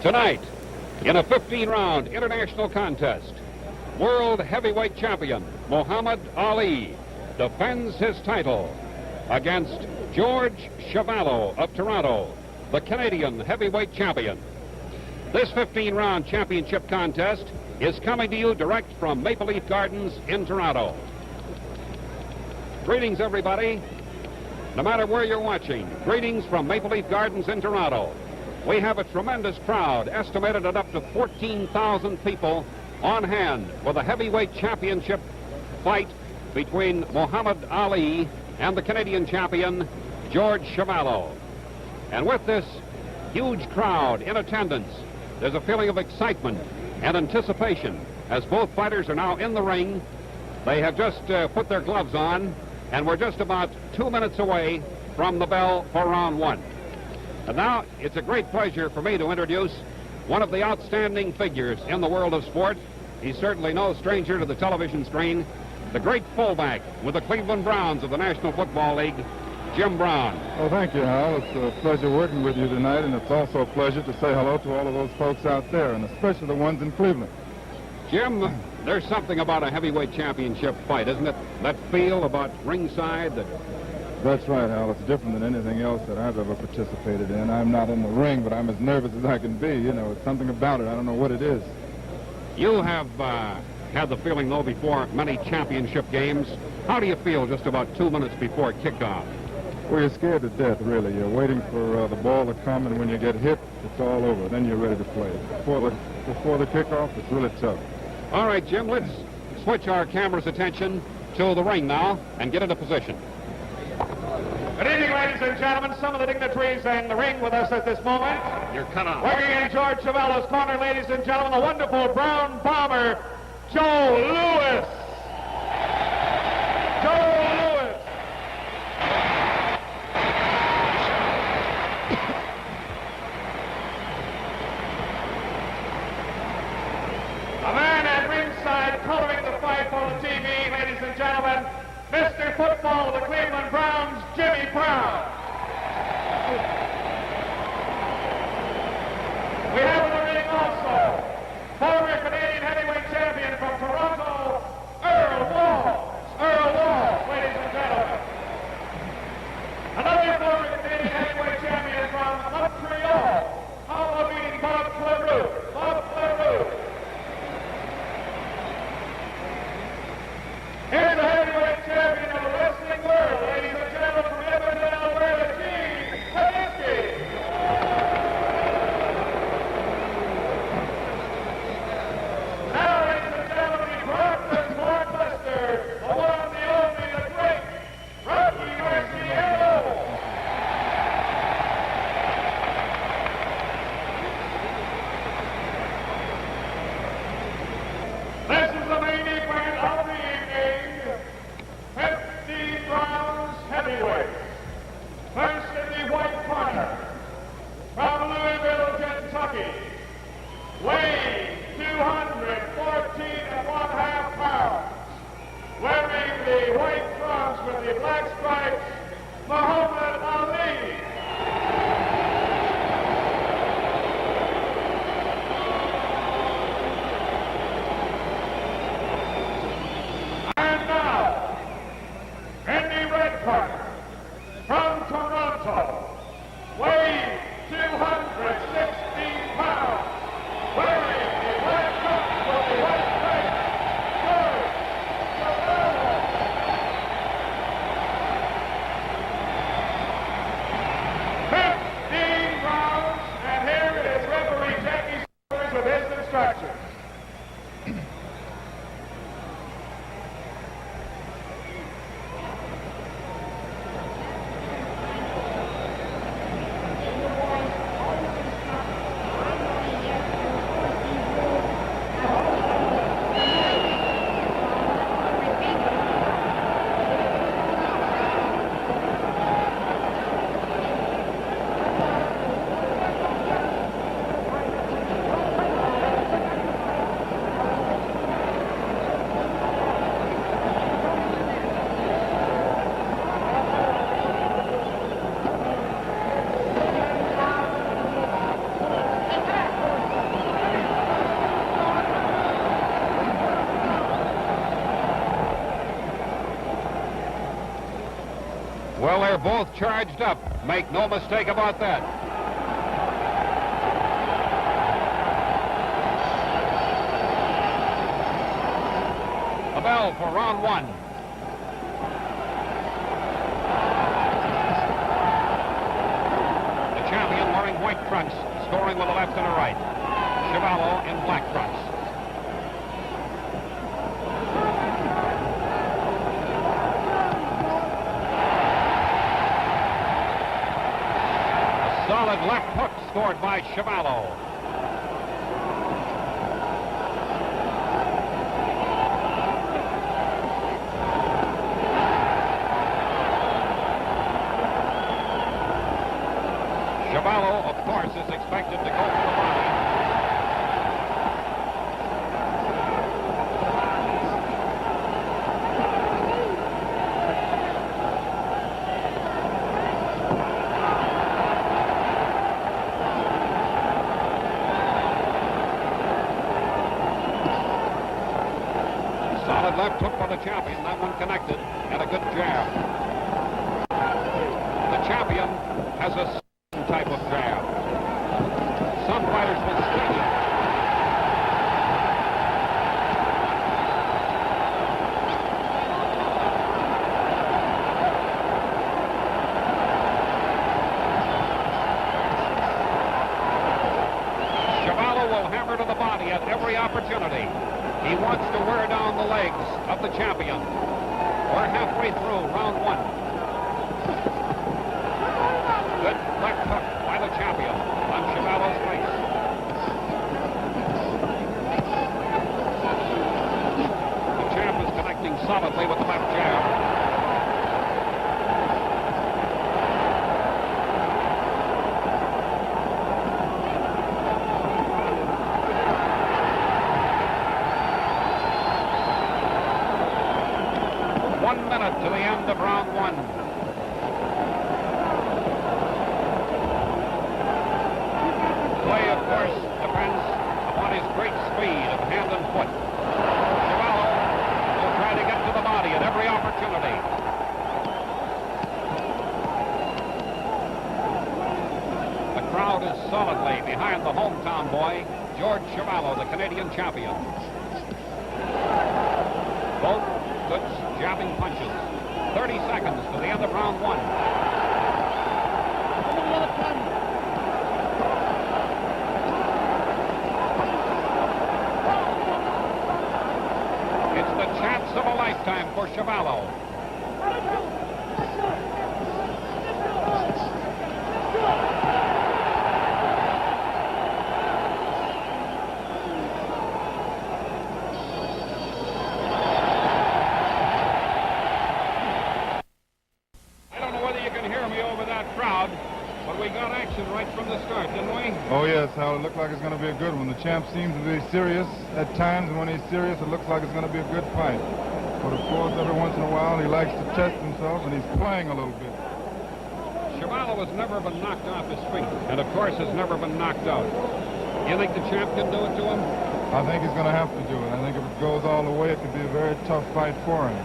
Tonight, in a 15-round international contest, world heavyweight champion Muhammad Ali defends his title against George Chuvalo of Toronto, the Canadian heavyweight champion. This 15-round championship contest is coming to you direct from Maple Leaf Gardens in Toronto. Greetings, everybody. No matter where you're watching, greetings from Maple Leaf Gardens in Toronto. We have a tremendous crowd, estimated at up to 14,000 people on hand for the heavyweight championship fight between Muhammad Ali and the Canadian champion, George Chuvalo. And with this huge crowd in attendance, there's a feeling of excitement and anticipation as both fighters are now in the ring. They have just put their gloves on, and we're just about 2 minutes away from the bell for round one. And now it's a great pleasure for me to introduce one of the outstanding figures in the world of sport. He's certainly no stranger to the television screen, the great fullback with the Cleveland Browns of the National Football League, Jim Brown. Well, thank you, Hal. It's a pleasure working with you tonight, and it's also a pleasure to say hello to all of those folks out there, and especially the ones in Cleveland. Jim, there's something about a heavyweight championship fight, isn't it? That feel about ringside. That's right, Hal. It's different than anything else that I've ever participated in. I'm not in the ring, but I'm as nervous as I can be. You know, it's something about it. I don't know what it is. You have had the feeling, though, before many championship games. How do you feel just about 2 minutes before kickoff? Well, you're scared to death, really. You're waiting for the ball to come, and when you get hit, it's all over. Then you're ready to play. Before the kickoff, it's really tough. All right, Jim, let's switch our camera's attention to the ring now and get into position. Good evening, ladies and gentlemen. Some of the dignitaries in the ring with us at this moment. You're cut off. Working in George Chuvalo's corner, ladies and gentlemen, the wonderful brown bomber, Joe Louis. Joe Louis. A man at ringside coloring the fight for the TV, ladies and gentlemen, Mr. Football of the Cleveland Browns, Jimmy Brown. We have in the ring also former Canadian heavyweight champion from Toronto, Earl Walls. Earl Walls, ladies and gentlemen. Another former Canadian heavyweight champion from Montreal. How about meeting Bob Cleroux? Bob Cleroux. Here's the heavyweight champion of the wrestling world, ladies and gentlemen, from Edmonton, Alberta, Gene Kaminsky. Now, ladies and gentlemen, he brought us Blockbuster, the one, the only, the great Rocky Marciano. This is the main event of the evening. 50 rounds heavyweight. First in the white corner, from Louisville, Kentucky, weighing 214 and 1/2 pounds, wearing the white trunks with the black stripes, Muhammad Ali. And now, in the red corner, from Toronto, weighing 216 pounds, wearing the black trunks with the white stripes, George Chuvalo. They're both charged up. Make no mistake about that. The bell for round one. The champion wearing white trunks, scoring with a left and a right. Chuvalo in black trunks. A solid left hook scored by Chuvalo. Chuvalo, of course, is expected to go for the body. Solid left hook for the champion. That one connected, and a good jab. The champion has a type of jab. Some fighters will sting you. Chuvalo will hammer to the body at every opportunity. He wants to wear down the legs of the champion. We're halfway through round one. Good left hook by the champion on Chuvalo's face. The champ is connecting solidly with the left jab. One minute to the end of round one. Play, of course, depends upon his great speed of hand and foot. Chuvalo will try to get to the body at every opportunity. The crowd is solidly behind the hometown boy, George Chuvalo, the Canadian champion. Both good jabbing punches. 30 seconds to the end of round one. It's the chance of a lifetime for Chuvalo. But we got action right from the start, didn't we? Oh, yes, Hal. It looked like it's going to be a good one. The champ seems to be serious at times, and when he's serious, it looks like it's going to be a good fight. But, of course, every once in a while, he likes to test himself, and he's playing a little bit. Chuvalo has never been knocked off his feet, and, of course, has never been knocked out. You think the champ can do it to him? I think he's going to have to do it. I think if it goes all the way, it could be a very tough fight for him.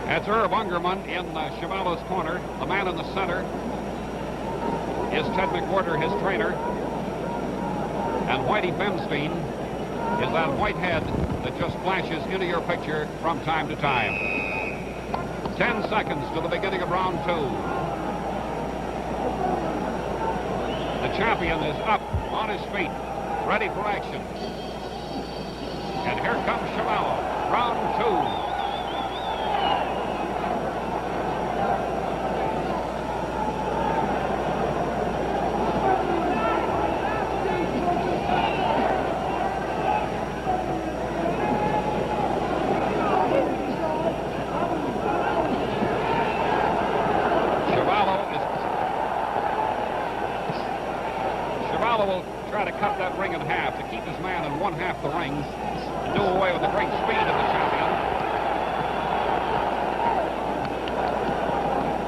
That's Herb Ungerman in Chuvalo's corner. The man in the center is Ted McWhirter, his trainer. And Whitey Bemstein is that white head that just flashes into your picture from time to time. 10 seconds to the beginning of round two. The champion is up on his feet, ready for action. And here comes Chuvalo, round two. Chuvalo will try to cut that ring in half to keep his man in one half the ring and do away with the great speed of the champion.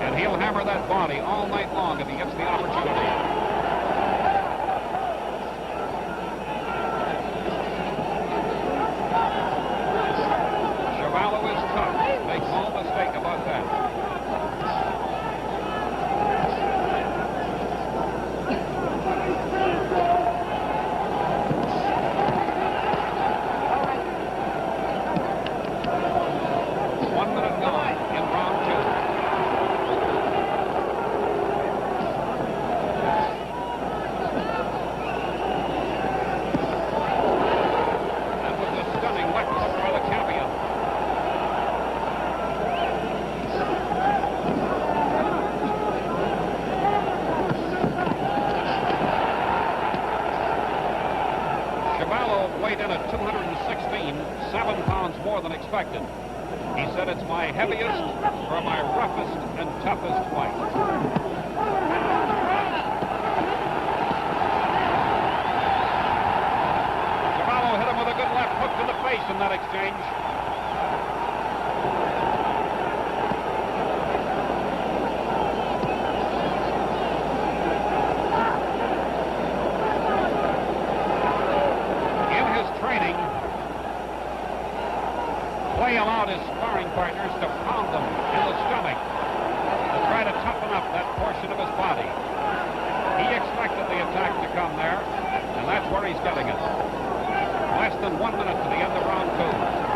And he'll hammer that body all night long if he gets the opportunity. Chuvalo is tough. Make no mistake about that. Chuvalo weighed in at 216, 7 pounds more than expected. He said it's my heaviest or my roughest and toughest fight. Chuvalo hit him with a good left hook to the face in that exchange. Clay allowed his sparring partners to pound them in the stomach to try to toughen up that portion of his body. He expected the attack to come there, and that's where he's getting it. Less than 1 minute to the end of round 2.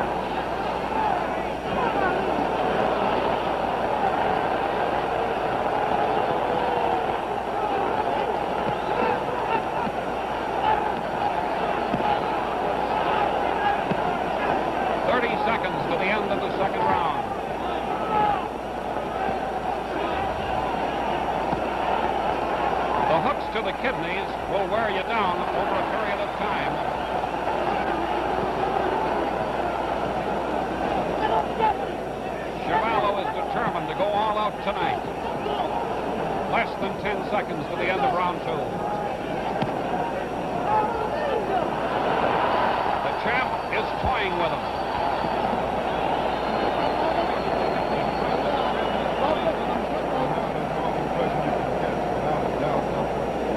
30 seconds to the end of the second round. The hooks to the kidneys will wear you down over a period of time. Chuvalo is determined to go all out tonight. Less than 10 seconds to the end of round 2. The champ is toying with him.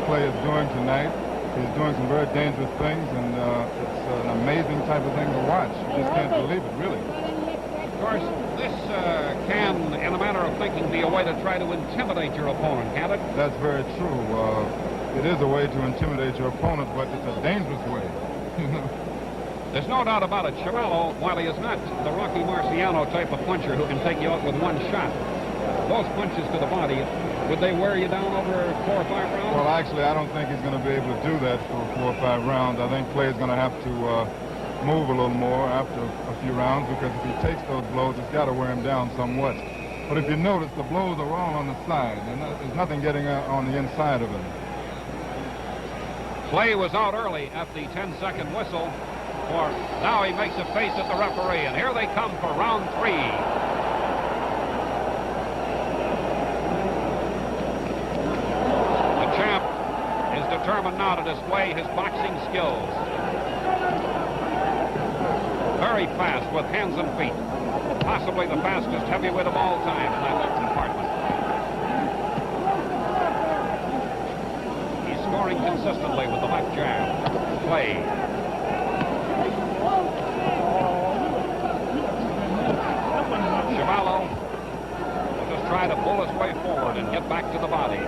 Clay is doing tonight. He's doing some very dangerous things, and it's an amazing type of thing to watch. You just can't believe it, really. Of course, this can, in a manner of thinking, be a way to try to intimidate your opponent, can't it? That's very true. It is a way to intimidate your opponent, but it's a dangerous way. There's no doubt about it. Chuvalo, while he is not the Rocky Marciano type of puncher who can take you out with one shot, those punches to the body, would they wear you down over 4 or 5 rounds? Well, actually, I don't think he's going to be able to do that for 4 or 5 rounds. I think Clay's going to have to move a little more after a few rounds, because if he takes those blows, it's got to wear him down somewhat. But if you notice, the blows are all on the side, and there's nothing getting on the inside of him. Clay was out early at the 10-second whistle. For now he makes a face at the referee, and here they come for round 3. Determined now to display his boxing skills. Very fast with hands and feet. Possibly the fastest heavyweight of all time in that compartment. He's scoring consistently with the left jab. Clay. Chuvalo will just try to pull his way forward and get back to the body.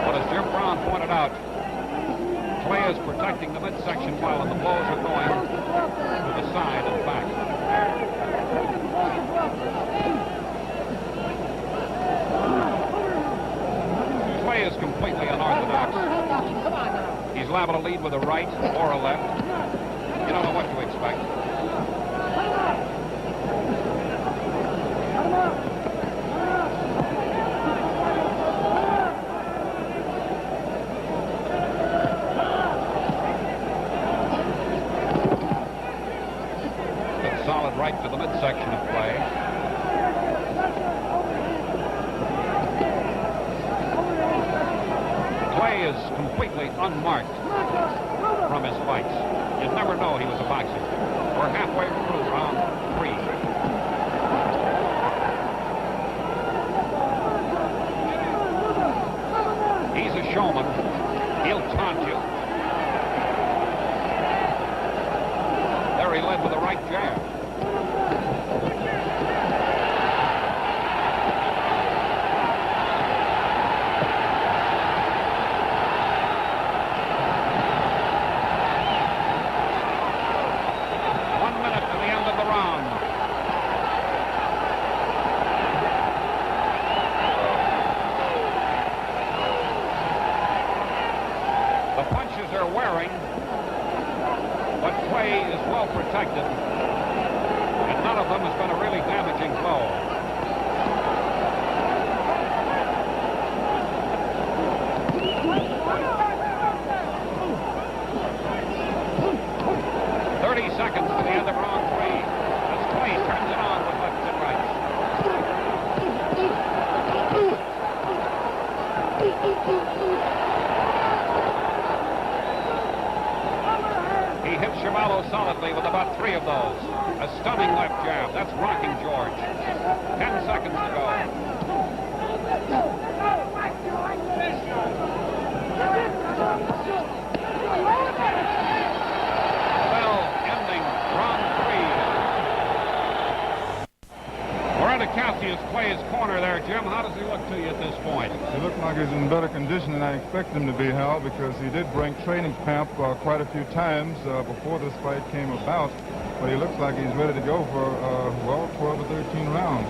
But as Jim Brown pointed out, Clay is protecting the midsection while the blows are going to the side and back. Clay is completely unorthodox. He's liable to lead with a right or a left. You don't know what to expect. Solid right to the midsection of Clay. Clay is completely unmarked from his fights. You'd never know he was a boxer. We're halfway through round 3. He's a showman. He'll taunt you. There he led with a right jab. Wearing, but Clay is well protected, and none of them has been a really damaging blow. solidly with about 3 of those. A stunning left jab. That's rocking George. 10 seconds to go. Well, ending round 3. We're into Cassius Clay's corner there, Jim. How does he look to you at this point? He looks like he's in better condition than I expected him to be, Hal, because he did bring training camp quite a few times before this fight came about. But he looks like he's ready to go for, well, 12 or 13 rounds.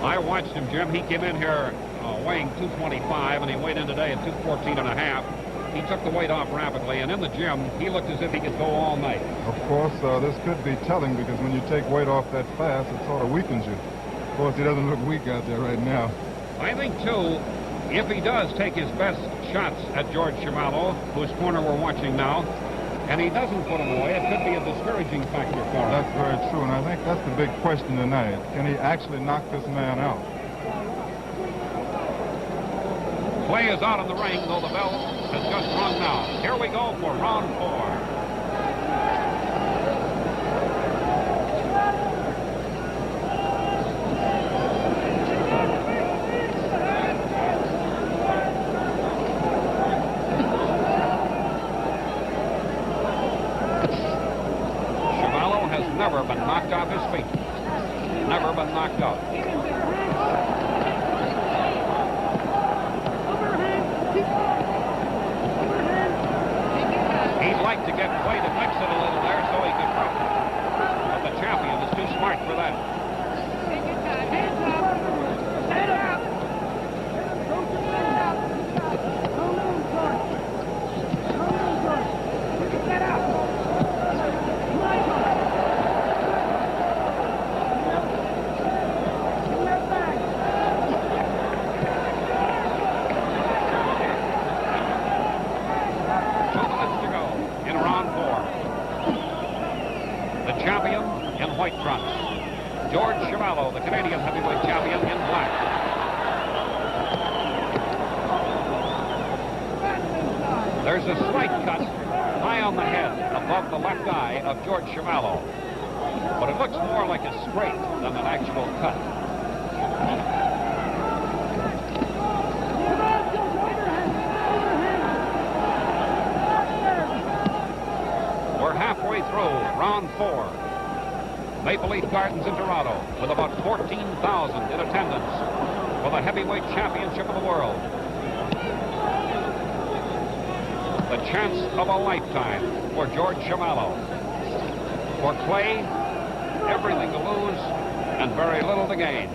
I watched him, Jim. He came in here weighing 225, and he weighed in today at 214 and a half. He took the weight off rapidly, and in the gym, he looked as if he could go all night. Of course, this could be telling, because when you take weight off that fast, it sort of weakens you. Of course, he doesn't look weak out there right now. I think, too, if he does take his best shots at George Chuvalo, whose corner we're watching now, and he doesn't put him away, it could be a discouraging factor for him. That's very true, and I think that's the big question tonight. Can he actually knock this man out? Clay is out of the ring, though the bell has just rung now. Here we go for round 4. Chuvalo has never been knocked off his feet. Never been knocked out. He'd like to get Clay to mix it a little there so he could drop it. But the champion is too smart for that. Champion in white trunks. George Chuvalo, the Canadian heavyweight champion, in black. There's a slight cut high on the head above the left eye of George Chuvalo, but it looks more like a scrape than an actual cut. We're halfway through round 4. Maple Leaf Gardens in Toronto with about 14,000 in attendance for the heavyweight championship of the world. The chance of a lifetime for George Chuvalo. For Clay, everything to lose and very little to gain.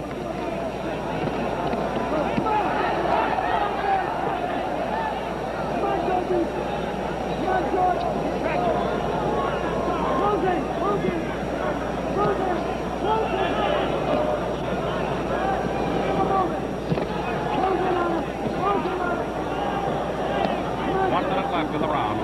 Left in the round.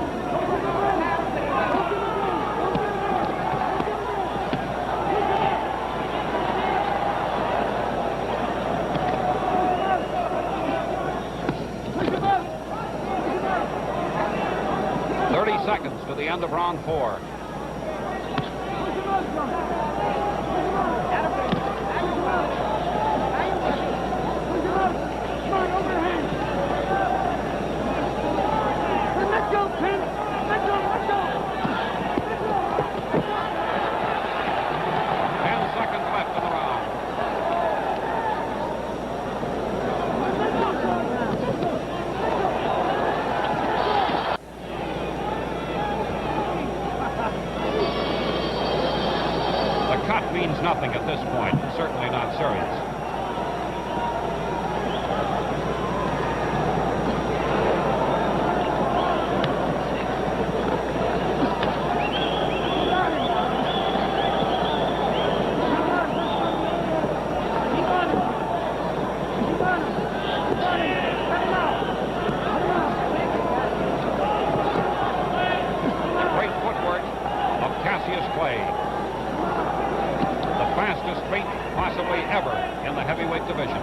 Seconds to the end of round 4. Means nothing at this point, certainly not serious. Great footwork of Cassius Clay. Fastest feet possibly ever in the heavyweight division.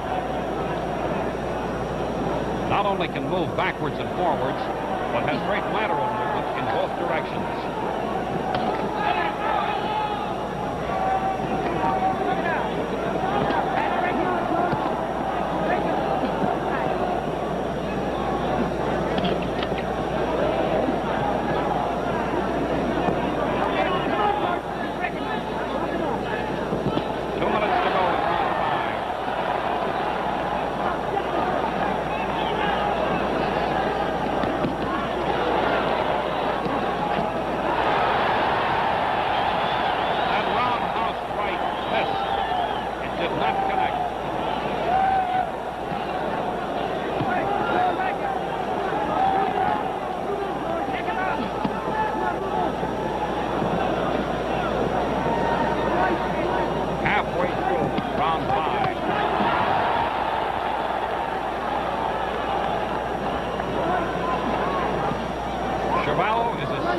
Not only can move backwards and forwards, but has great lateral movement in both directions.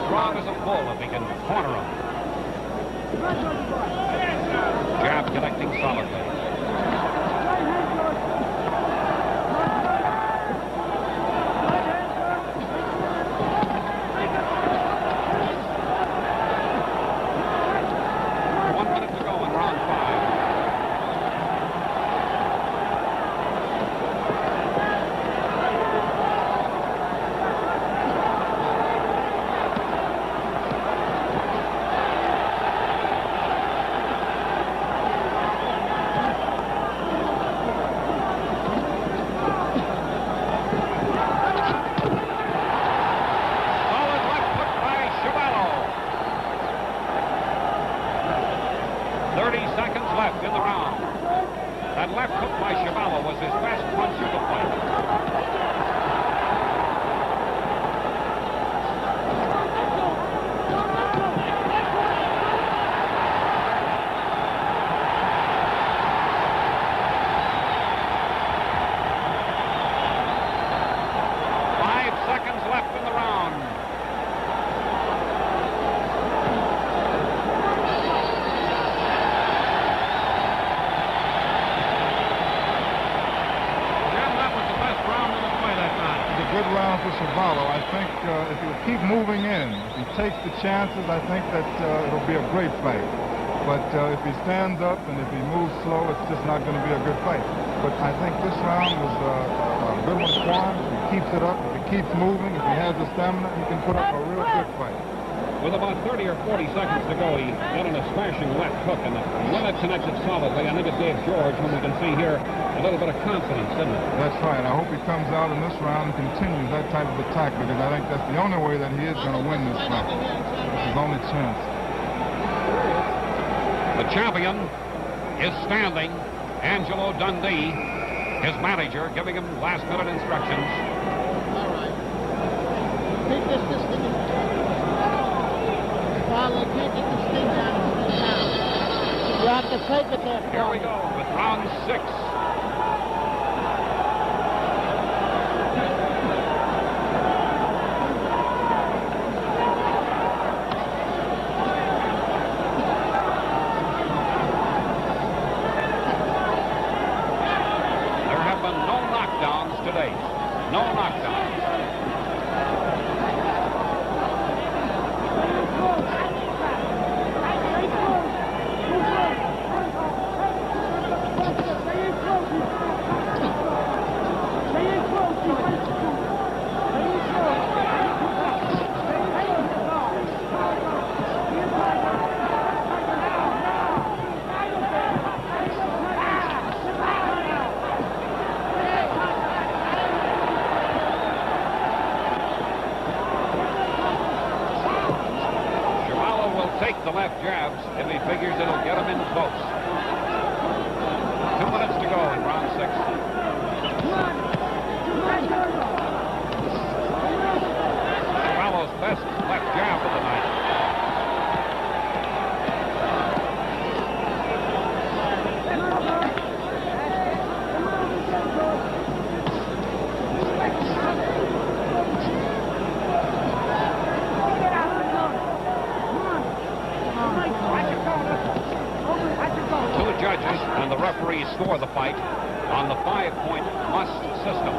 strong as a bull if he can corner him. Jab connecting solidly. That left hook by Chuvalo was his best punch of the fight. Chuvalo, I think if he'll keep moving in, if he takes the chances, I think that it'll be a great fight. But if he stands up and if he moves slow, it's just not going to be a good fight. But I think this round was a good one for him. If he keeps it up, if he keeps moving, if he has the stamina, he can put up a real good fight. With about 30 or 40 seconds to go, he got in a smashing left hook, and when it connected solidly, I think it gave George, whom we can see here, a little bit of confidence, didn't it? That's right. I hope he comes out in this round and continues that type of attack, because I think that's the only way that he is going to win this fight. It's his only chance. The champion is standing. Angelo Dundee, his manager, giving him last-minute instructions. All right. Take this thing. Follow, can't get this thing down. You have to take it there. Here we go with round 6. There have been no knockdowns today. No knockdowns. Take the left jabs if he figures it'll get him in close. 2 minutes to go in round 6. Chuvalo's best left jab of the night. Judges and the referees score the fight on the 5-point must system.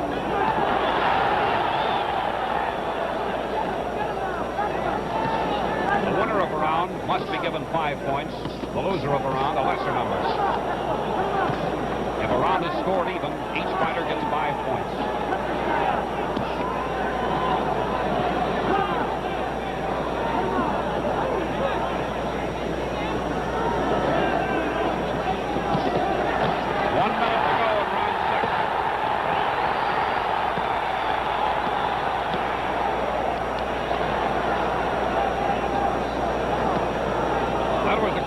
The winner of a round must be given 5 points, the loser of a round a lesser number. If a round is scored even, each fighter gets 5 points.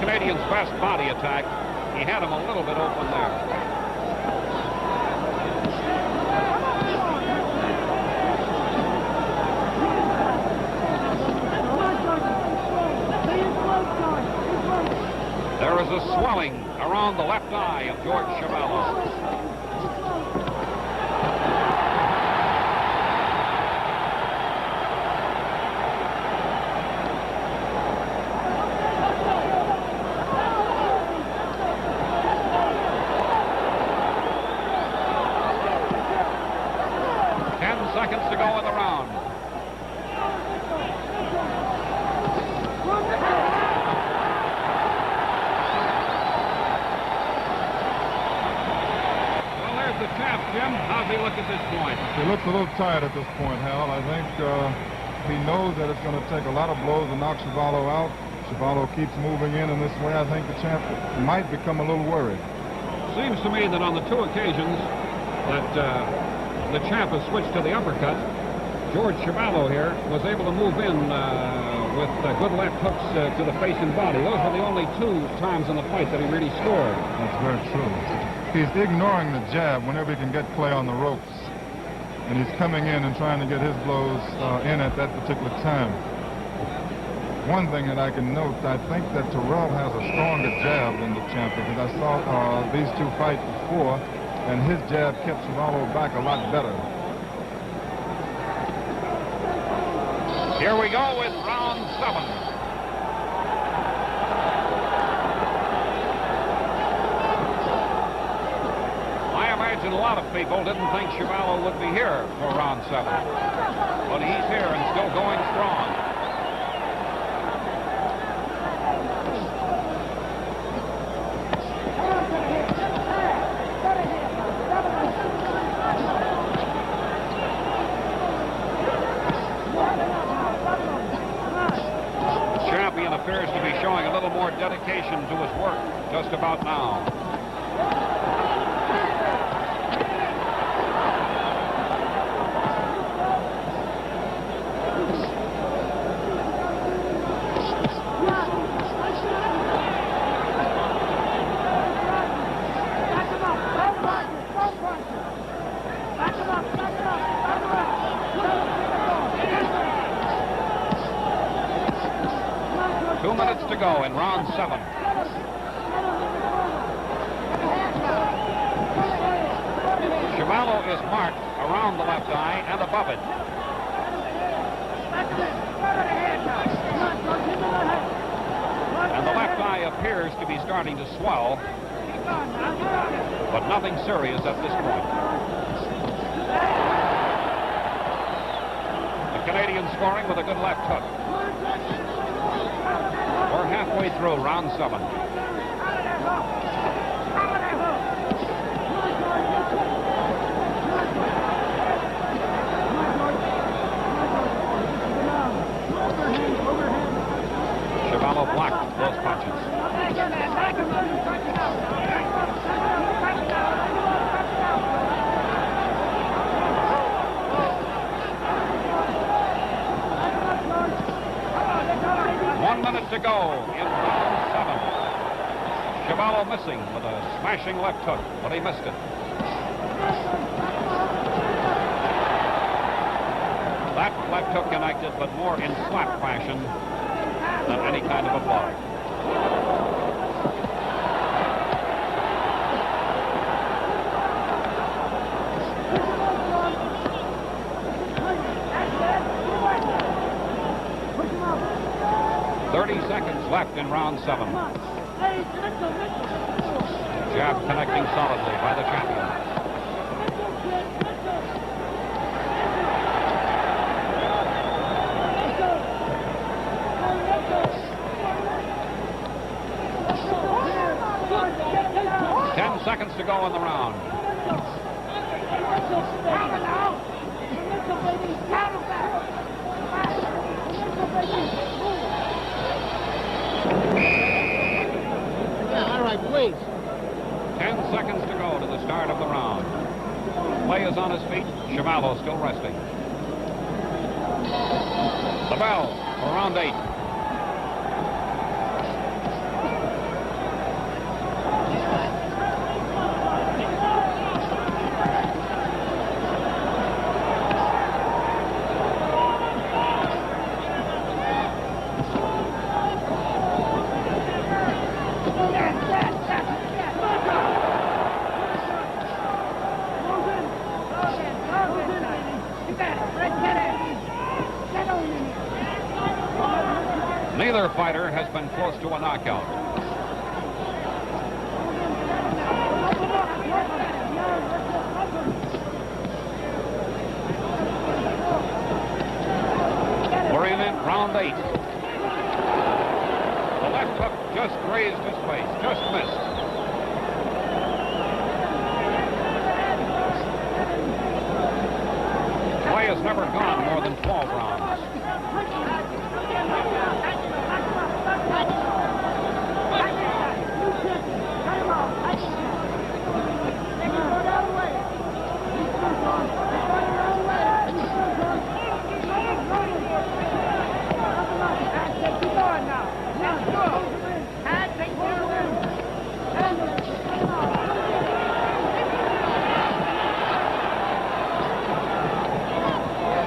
Canadian's best body attack. He had him a little bit open there. There is a swelling around the left eye of George Chuvalo. go in the round. Well, there's the champ, Jim. How's he look at this point? He looks a little tired at this point, Hal. I think he knows that it's going to take a lot of blows to knock Chuvalo out. Chuvalo keeps moving in this way. I think the champ might become a little worried. Seems to me that on the 2 occasions that the champ has switched to the uppercut, George Chuvalo here was able to move in with good left hooks to the face and body. Those were the only 2 times in the fight that he really scored. That's very true. He's ignoring the jab whenever he can get play on the ropes. And he's coming in and trying to get his blows in at that particular time. One thing that I can note, I think that Terrell has a stronger jab than the champ, because I saw these 2 fight before, and his jab kept Chuvalo back a lot better. Here we go with round 7. I imagine a lot of people didn't think Chuvalo would be here for round 7, but he's here and still going strong. Appears to be showing a little more dedication to his work just about now. To go in round 7. Chuvalo is marked around the left eye and above it. And the left eye appears to be starting to swell, but nothing serious at this point. The Canadian scoring with a good left hook. We're halfway through round 7. Chuvalo blocked those punches. To go in round 7. Chuvalo missing with a smashing left hook, but he missed it. That left hook connected, but more in slap fashion than any kind of a blow. Left in round 7. Jab connecting solidly by the champion. Ten seconds to go in the round. Please. 10 seconds to go to the start of the round. Clay is on his feet. Chuvalo still resting. The bell for round 8. Neither fighter has been close to a knockout. round 8. The left hook just grazed his face, just missed. Play has never gone more than 12 rounds.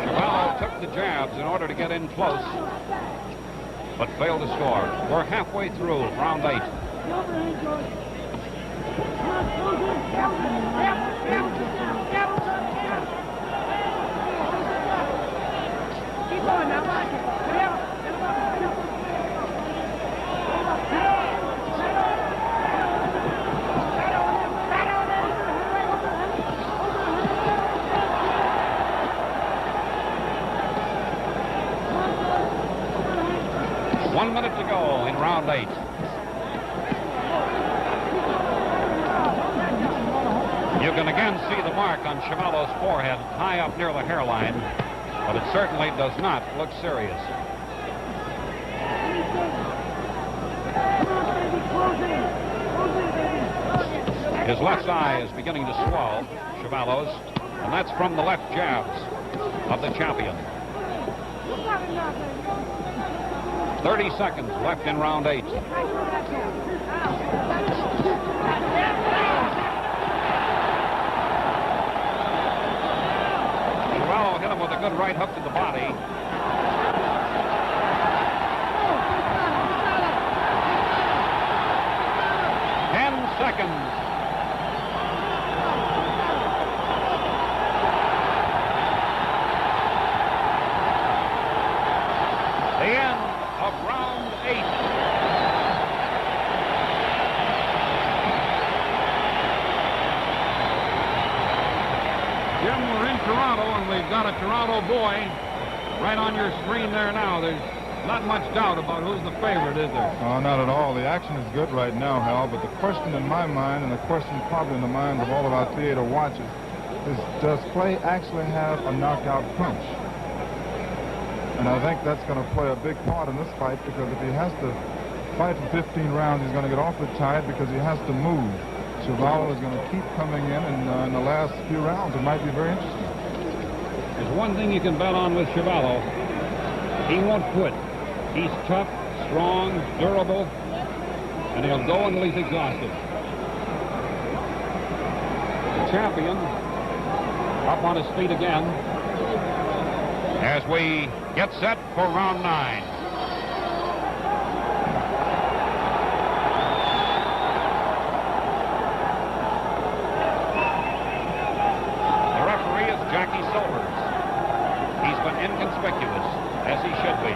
Chuvalo took the jabs in order to get in close, but failed to score. We're halfway through round 8. Keep going now, watch it. 1 minute to go in round 8. You can again see the mark on Chuvalo's forehead high up near the hairline, but it certainly does not look serious. His left eye is beginning to swell, Chuvalo's, and that's from the left jabs of the champion. 30 seconds left in round 8. Chuvalo hit him with a good right hook to the body. Seconds. The end of round 8. Jim, we're in Toronto, and we've got a Toronto boy right on your screen there now. There's not much doubt about who's the favorite, is there? Oh, not at all. The action is good right now, Hal, but the question in my mind, and the question probably in the minds of all of our theater watchers, is does Clay actually have a knockout punch? And I think that's going to play a big part in this fight, because if he has to fight for 15 rounds, he's going to get awfully tired because he has to move. Chuvalo is going to keep coming in the last few rounds. It might be very interesting. There's one thing you can bet on with Chuvalo. He won't quit. He's tough, strong, durable, and he'll go until he's exhausted. The champion up on his feet again as we get set for round 9. The referee is Jackie Silvers. He's been inconspicuous, as he should be.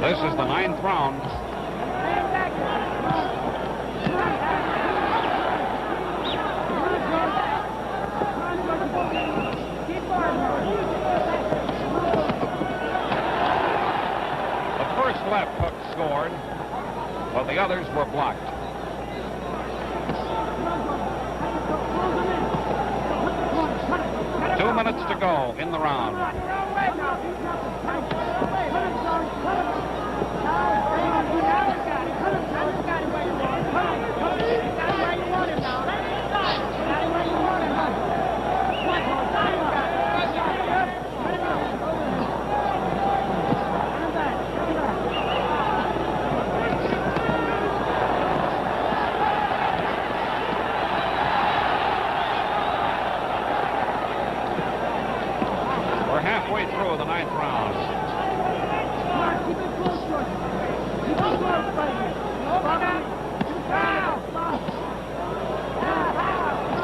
This is the 9th round. The first left hook scored, but the others were blocked. Two minutes to go in the round. We're halfway through the 9th round.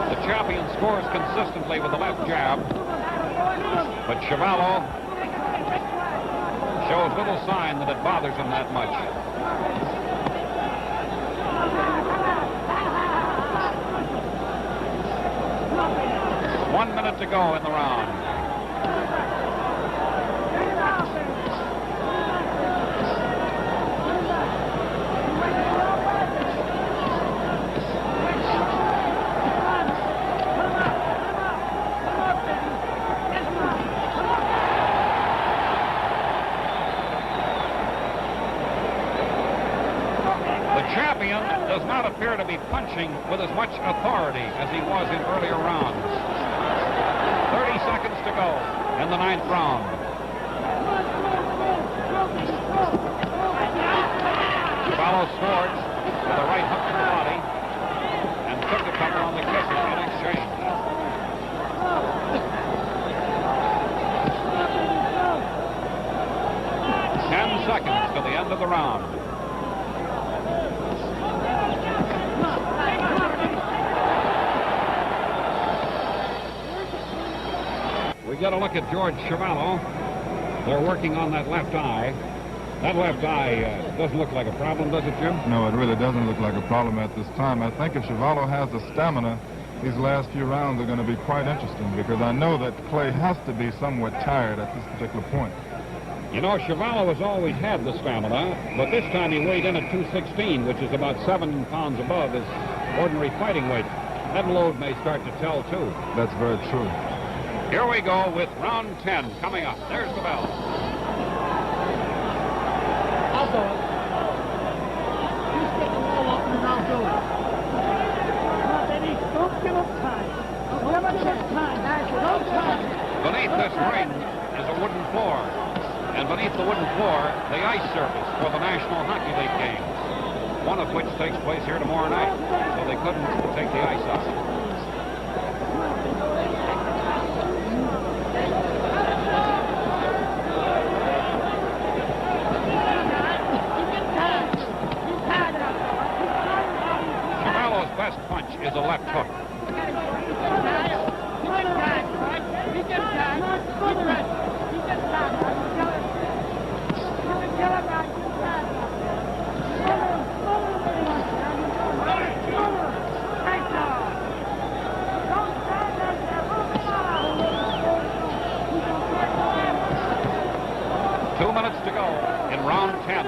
The champion scores consistently with the left jab, but Chuvalo shows little sign that it bothers him that much. One minute to go in the round. Champion does not appear to be punching with as much authority as he was in earlier rounds. 30 seconds to go in the 9th round. Chuvalo swords with a right hook to the body and took a couple on the kisses in exchange. Ten seconds to the end of the round. We get a look at George Chuvalo. They're working on that left eye. That left eye doesn't look like a problem, does it, Jim? No, it really doesn't look like a problem at this time. I think if Chuvalo has the stamina, these last few rounds are going to be quite interesting, because I know that Clay has to be somewhat tired at this particular point. You know, Chuvalo has always had the stamina, but this time he weighed in at 216, which is about 7 pounds above his ordinary fighting weight. That load may start to tell, too. That's very true. Here we go with round 10 coming up. There's the bell. I'll do it. You stick the wall open and I'll do it. Come on, baby. Don't give up time. Never give up time. No time. Beneath this ring is a wooden floor. And beneath the wooden floor, the ice surface for the National Hockey League games, one of which takes place here tomorrow night. So they couldn't take the ice off. Best punch is a left hook. Two minutes to go in round 10.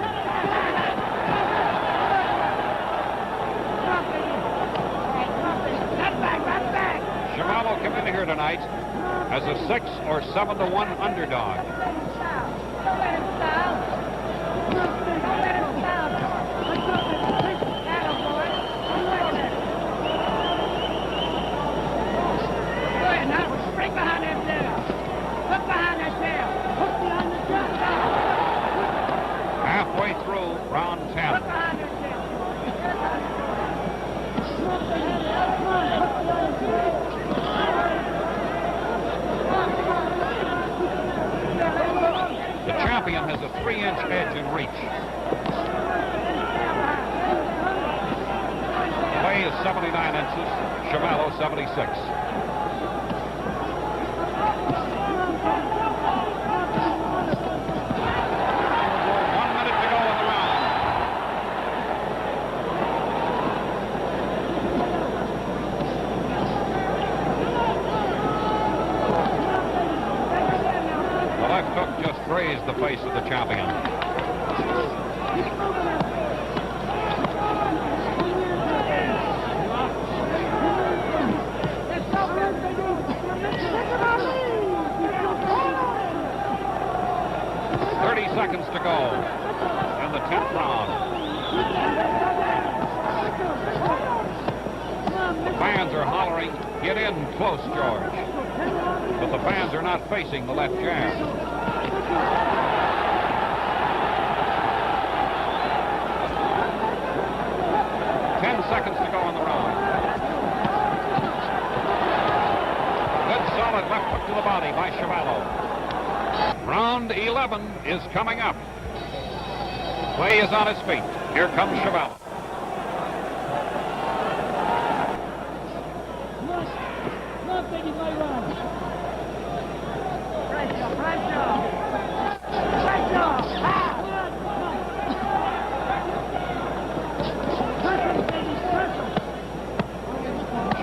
Chuvalo came in here tonight as a 6 or 7-1 underdog. Halfway through round 10. The champion has a 3-inch edge in reach. Clay is 79 inches, Chuvalo 76. One minute to go in the round. The left hook just grazed the face of the champion. Seconds to go in the 10th round. The fans are hollering, "Get in close, George." But the fans are not facing the left jab. Seconds to go in the round. Good solid left hook to the body by Chuvalo. Round 11 is coming up. Clay is on his feet. Here comes Chuvalo.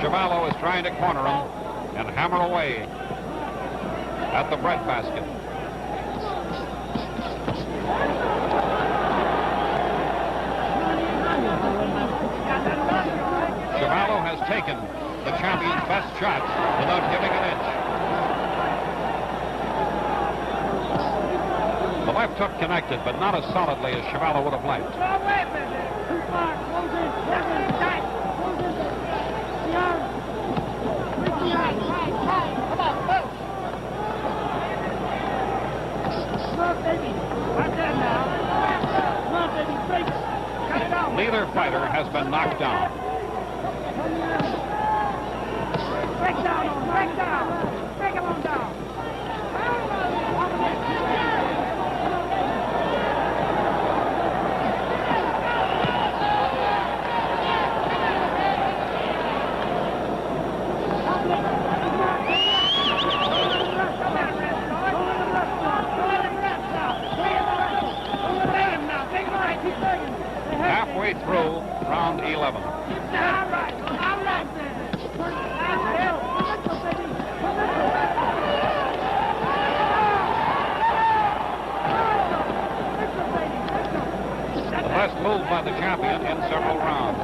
Chuvalo is trying to corner him and hammer away at the breadbasket. Chuvalo has taken the champion's best shots without giving an inch. The left hook connected, but not as solidly as Chuvalo would have liked. Neither fighter has been knocked down. Break down, break down, break him on down. 11. The best move by the champion in several rounds.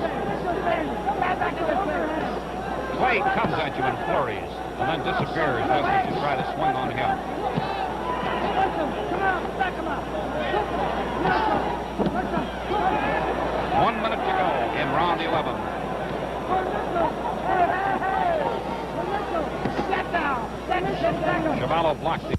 Clay comes at you in flurries and then disappears just as you try to swing on him. 1 minute to go in round 11. Chuvalo blocks it.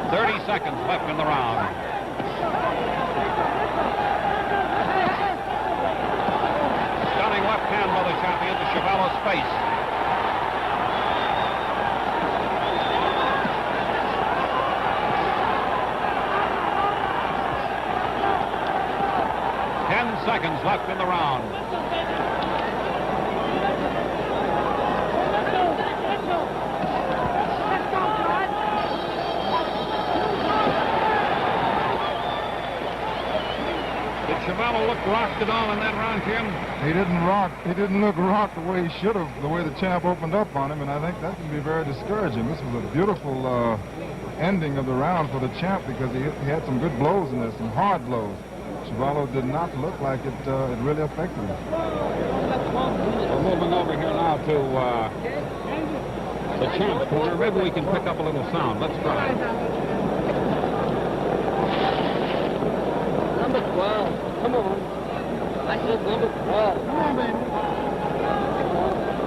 30 seconds left in the round. Stunning left hand by the champion to Chuvalo's face. Seconds left in the round. Did Chuvalo look rocked at all in that round, Jim? He didn't rock. He didn't look rocked the way he should have, the way the champ opened up on him, and I think that can be very discouraging. This was a beautiful ending of the round for the champ because he had some good blows in there, some hard blows. Chuvalo did not look like it really affected him. We're moving over here now to the champ's corner. Maybe we can pick up a little sound. Let's try. Number 12. Come on. I said number 12. Come on, baby.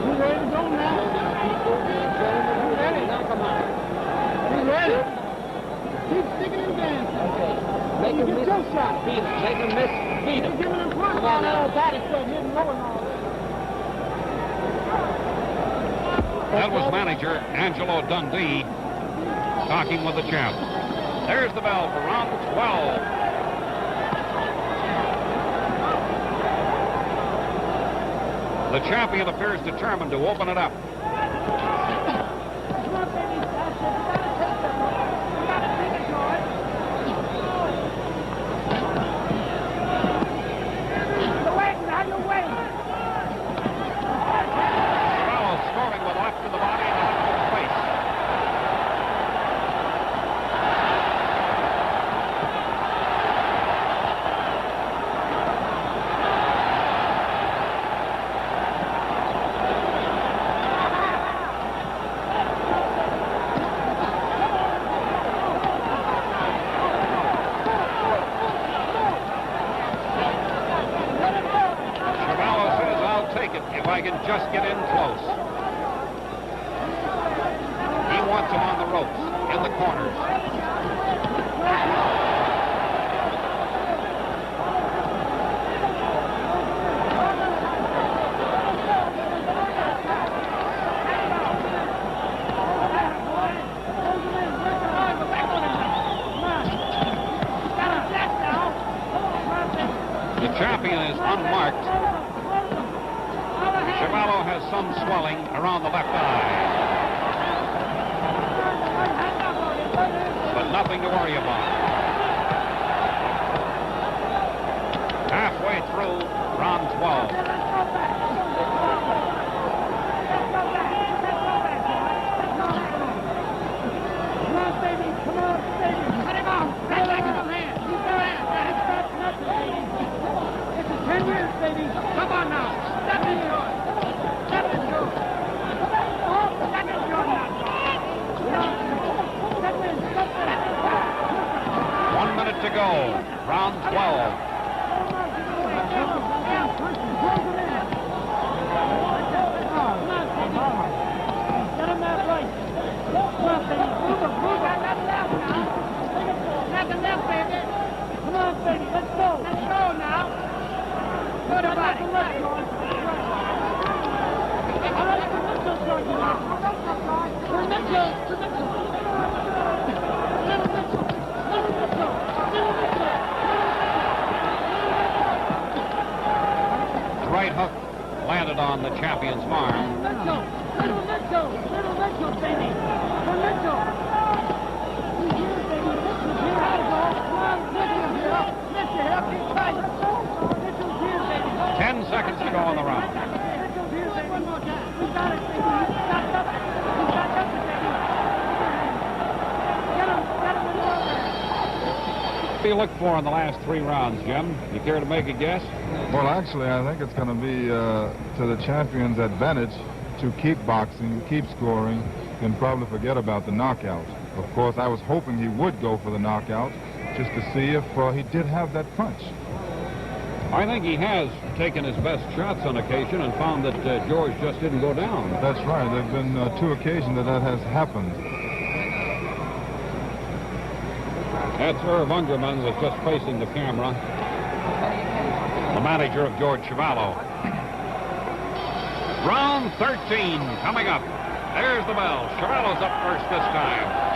You ready to go now? You ready? Now come on. You ready? Keep sticking and dancing. Okay. Make him miss. Your shot. Beat him. Make him miss. Beat him. Giving him front Come on now. body stuff, hitting low and all That was manager Angelo Dundee talking with the champ. There's the bell for round 12. The champion appears determined to open it up. If I can just get in close. He wants him on the ropes, in the corners. The champion is unmarked. Chuvalo has some swelling around the left eye, but nothing to worry about. Halfway through round 12. Come on now. Step into it. Step into it. Step into it. 1 minute to go. Round 12. Get him that right. Come on, baby. Move him. Move him. Nothing left, baby. Come on, baby. Let's go. Let's go now. Good about it. The right hook landed on the champion's arm. Little Mitchell, baby. Mitchell. He's here, baby. Mitchell's here. Come on, Mitchell's here. Mitchell here. Keep tight. Mitchell's here, baby. 10 seconds to go on the round. Mitchell's here, baby. One more time. We got it, baby. He's got nothing. He's got nothing, baby. Get him in the over. What do you look for in the last 3 rounds, Jim? You care to make a guess? Well, actually, I think it's going to be to the champion's advantage to keep boxing, keep scoring, and probably forget about the knockout. Of course, I was hoping he would go for the knockout just to see if he did have that punch. I think he has taken his best shots on occasion and found that George just didn't go down. That's right. There have been 2 occasions that has happened. That's Irv Ungerman was just facing the camera. The manager of George Chuvalo. Round 13 coming up. There's the bell. Chuvalo's up first this time.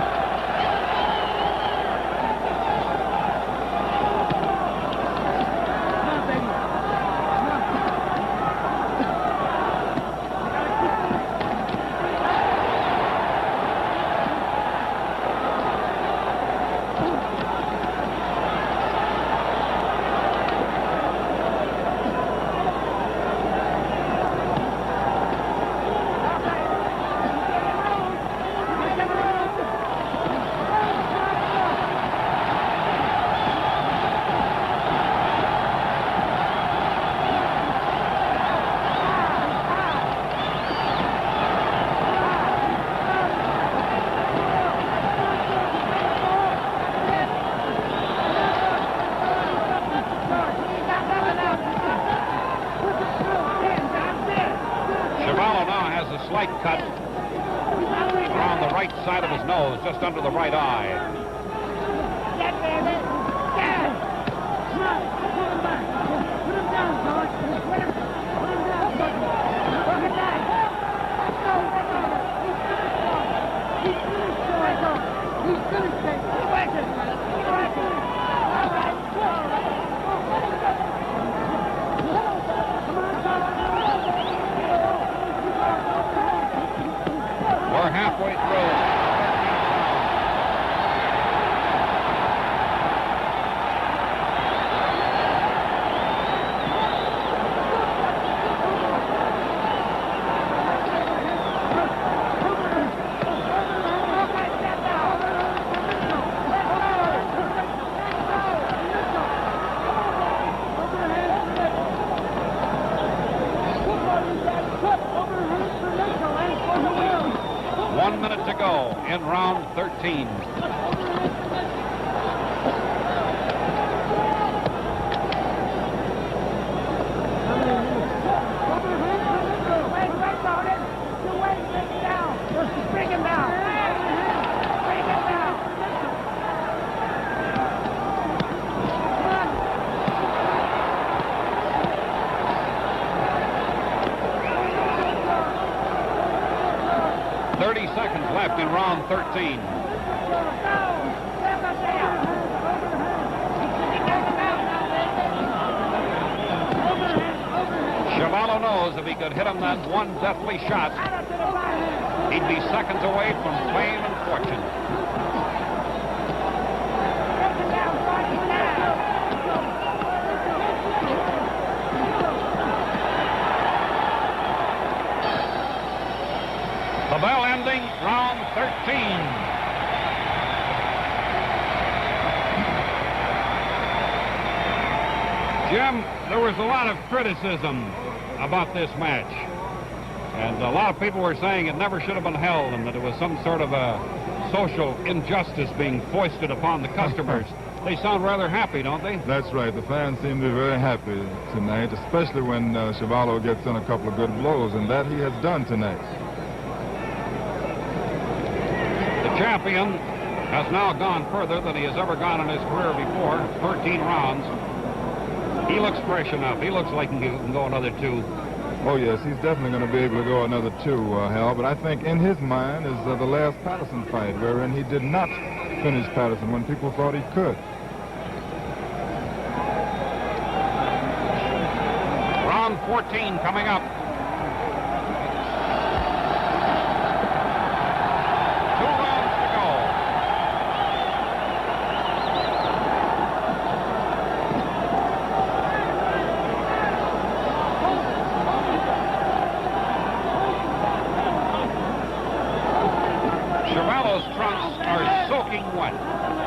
Slight cut around the right side of his nose, just under the right eye. Get, baby. Get. Come on. Put him back. Put him down, George. Put him down. Look at that. Let's go. He's finished, George. He's finished, baby. Keep working. Keep working. All right. We're halfway through. 1 minute to go in round 13. Bring him down. Bring him down. 30 seconds left in round 13. Chuvalo knows if he could hit him that one deathly shot, he'd be seconds away from fame and fortune. The bell ending round 13. Jim, there was a lot of criticism about this match. And a lot of people were saying it never should have been held and that it was some sort of a social injustice being foisted upon the customers. They sound rather happy, don't they? That's right. The fans seem to be very happy tonight, especially when Chuvalo gets in a couple of good blows, and that he has done tonight. The champion has now gone further than he has ever gone in his career before, 13 rounds. He looks fresh enough. He looks like he can go another 2. Oh, yes, he's definitely going to be able to go another 2, Hal. But I think in his mind is the last Patterson fight, wherein he did not finish Patterson when people thought he could. Round 14 coming up. 2 rounds to go. Chuvalo's trunks are soaking wet.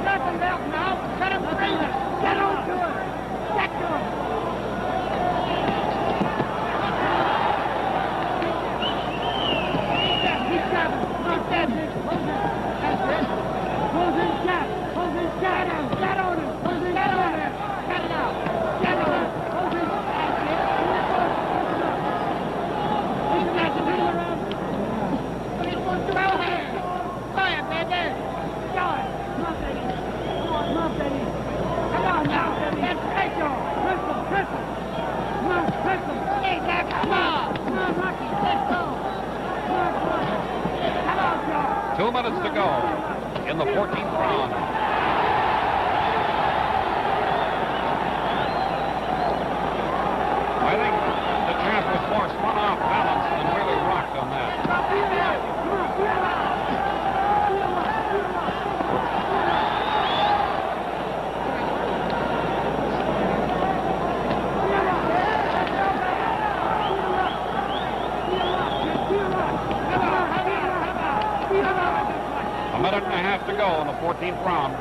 Nothing else now. Let him breathe it. Get on to it. Get to him. He's got him. That's it. That's it. Hold his shot. Hold his shot. Get on him. Hold his shot. Get it out. Get on him. Hold his shot. That's it. He's got to do it around. He's going to out there. Go ahead, baby. Go ahead. Come on, baby. Come on, baby. Come on now. That's right, Joe. Crystal. Come on, Crystal. Hey, Jack, come on. Come on, Rocky. Let's go. Come on, boy. Come on, Joe. 2 minutes to go in the 14th round. I think the champ was more spun off balance than really rocked on that. A minute and a half to go in the 14th round.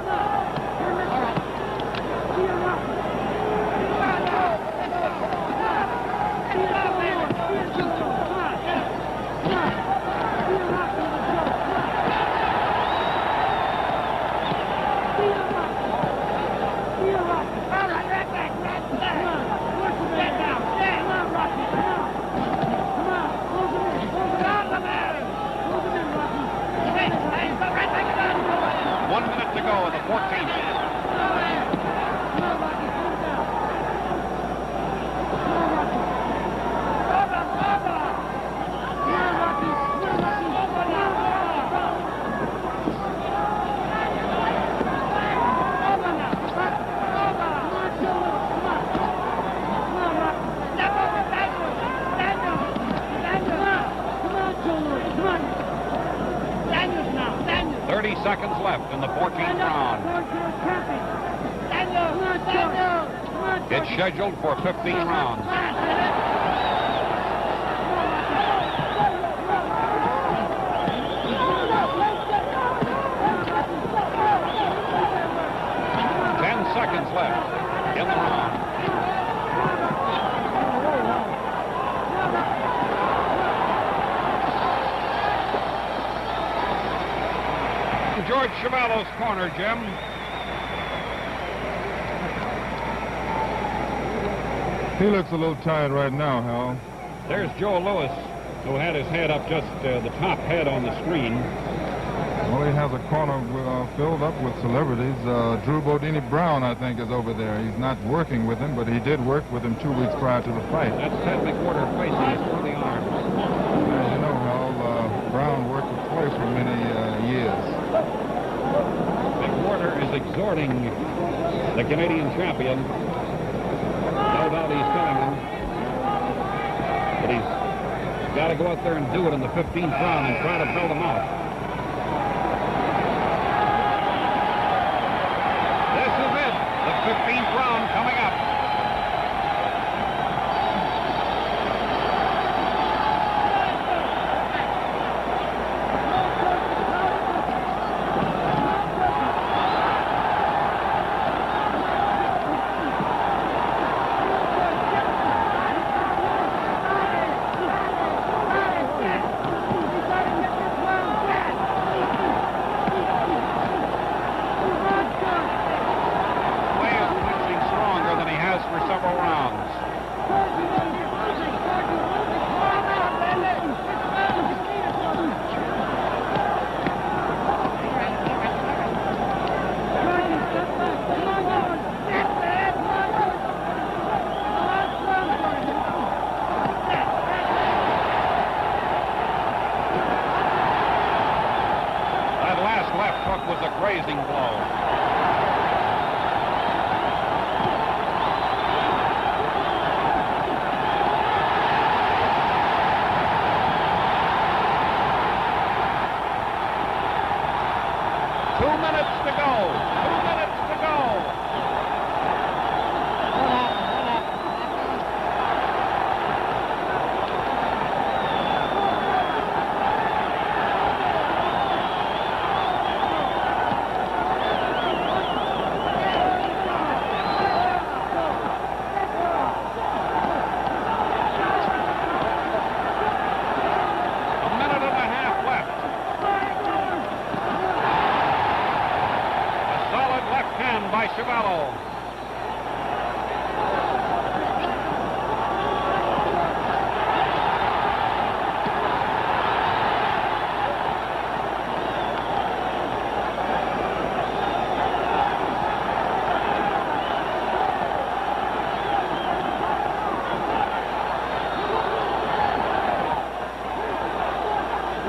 Go in the 14th. Seconds left in the 14th round. It's scheduled for 15 rounds. Seconds left in the round. George Chuvalo's corner, Jim. He looks a little tired right now, Hal. There's Joe Lewis, who had his head up just the top head on the screen. Well, he has a corner filled up with celebrities. Drew Bodini Brown, I think, is over there. He's not working with him, but he did work with him 2 weeks prior to the fight. That's Ted McWhorter facing for the arms. As you know, Hal, Brown worked with Clay for many years. McWhorter is exhorting the Canadian champion. No doubt he's telling him to go out there and do it in the 15th round and try to build them out. This is it, the 15th round coming up. Was a grazing blow. Two minutes to go. By Chuvalo.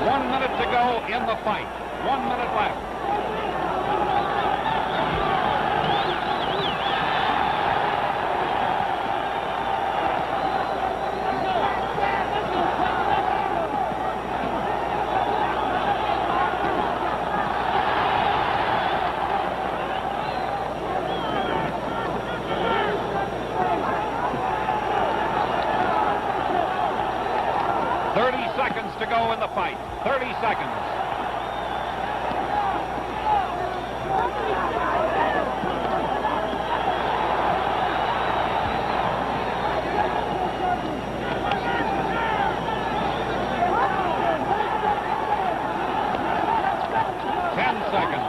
One minute to go in the fight. 1 minute left. To go in the fight. 30 seconds. Seconds.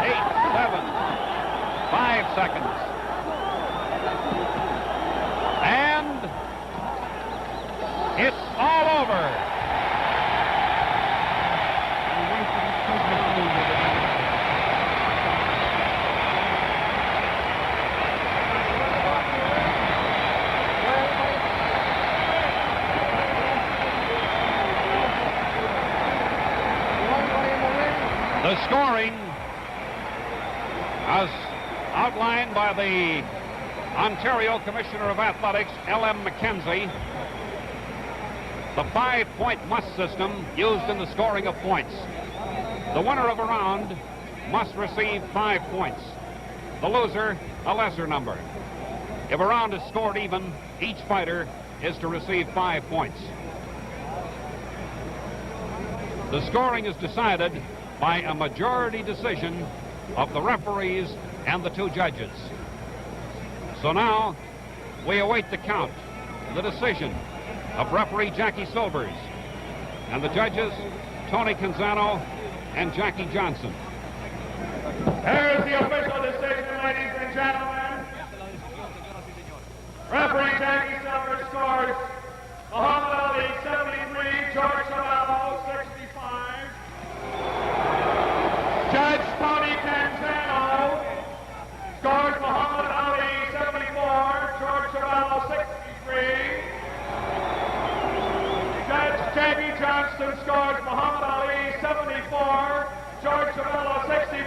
8, 7, 5 seconds. And it's all over. The scoring, as outlined by the Ontario Commissioner of Athletics, L.M. McKenzie, the 5-point must system used in the scoring of points. The winner of a round must receive 5 points. The loser, a lesser number. If a round is scored even, each fighter is to receive 5 points. The scoring is decided by a majority decision of the referees and the 2 judges. So now, we await the count, the decision of referee Jackie Silvers and the judges Tony Canzano and Jackie Johnson. Here's the official decision, ladies and gentlemen. Referee Jackie Silvers scores Muhammad Ali 73, George Chuvalo 65. Judge Tony Canzano scores Muhammad Ali 74, George Chuvalo 63. Judge Jackie Johnson scores Muhammad Ali 74, George Chuvalo 60.